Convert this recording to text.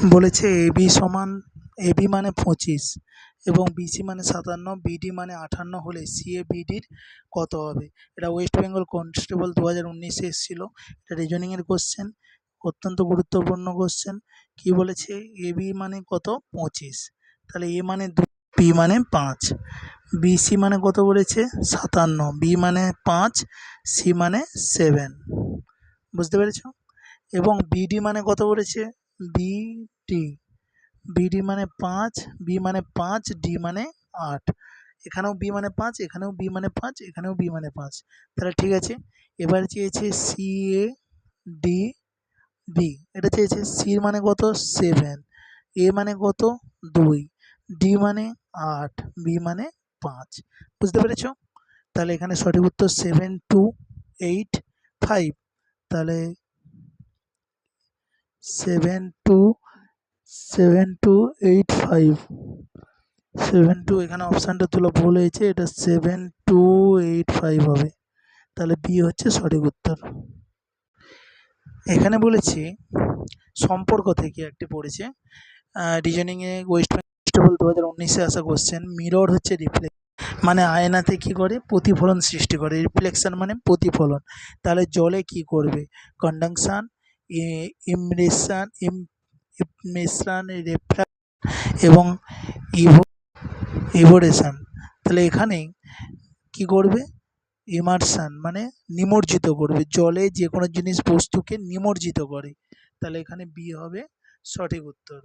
বলেছে এবি সমান এবি মানে 25 এবং বিসি মানে 57, বিডি মানে 58 হলে সিএ বিডির কত হবে? এটা ওয়েস্ট বেঙ্গল কনস্টেবল 2019-এ এসেছিল। এটা রিজনিংয়ের কোশ্চেন, অত্যন্ত গুরুত্বপূর্ণ কোশ্চেন। কি বলেছে? এবি মানে কত? 25, তাহলে এ মানে 2, বি মানে 5, বিসি মানে কত বলেছে? 57, বি মানে 5, সি মানে 7। বুঝতে পেরেছ? এবং বিডি মানে কত বলেছে? বিডি, বিডি মানে 5, বি মানে 5, ডি মানে 8। এখানেও বি মানে 5, এখানেও বি মানে 5, এখানেও বি মানে 5। তাহলে ঠিক আছে। এবার চেয়েছে সি এ ডি বি, এটা চেয়েছে। সি মানে কত? 7, এ মানে কত? 2, ডি মানে 8, বি মানে 5। বুঝতে পেরেছ? তাহলে এখানে সঠিক উত্তর 7285। তাহলে 7285, 72 এখানে অপশানটা তুলো ভুল হয়েছে, এটা 7285 হবে। তাহলে বি হচ্ছে সঠিক উত্তর। এখানে বলেছি সম্পর্ক থেকে একটি পড়েছে রিজনিংয়ে, ওয়েস্ট বেঙ্গল 2019-এ আসা কোশ্চেন। মিরর হচ্ছে রিফ্লেক্ট, মানে আয়নাতে কি করে? প্রতিফলন সৃষ্টি করে। রিফ্লেকশন মানে প্রতিফলন। তাহলে জলে কি করবে? কন্ডাকশন, ইমরেশন, ইমিশন, রিফ্রাকশন এবং ইভোরেশন। তাহলে এখানে কি করবে? ইমারশন মানে নিমজ্জিত করবে, জলে যে কোনো জিনিস বস্তুকে নিমজ্জিত করে। তাহলে এখানে বি হবে সঠিক উত্তর।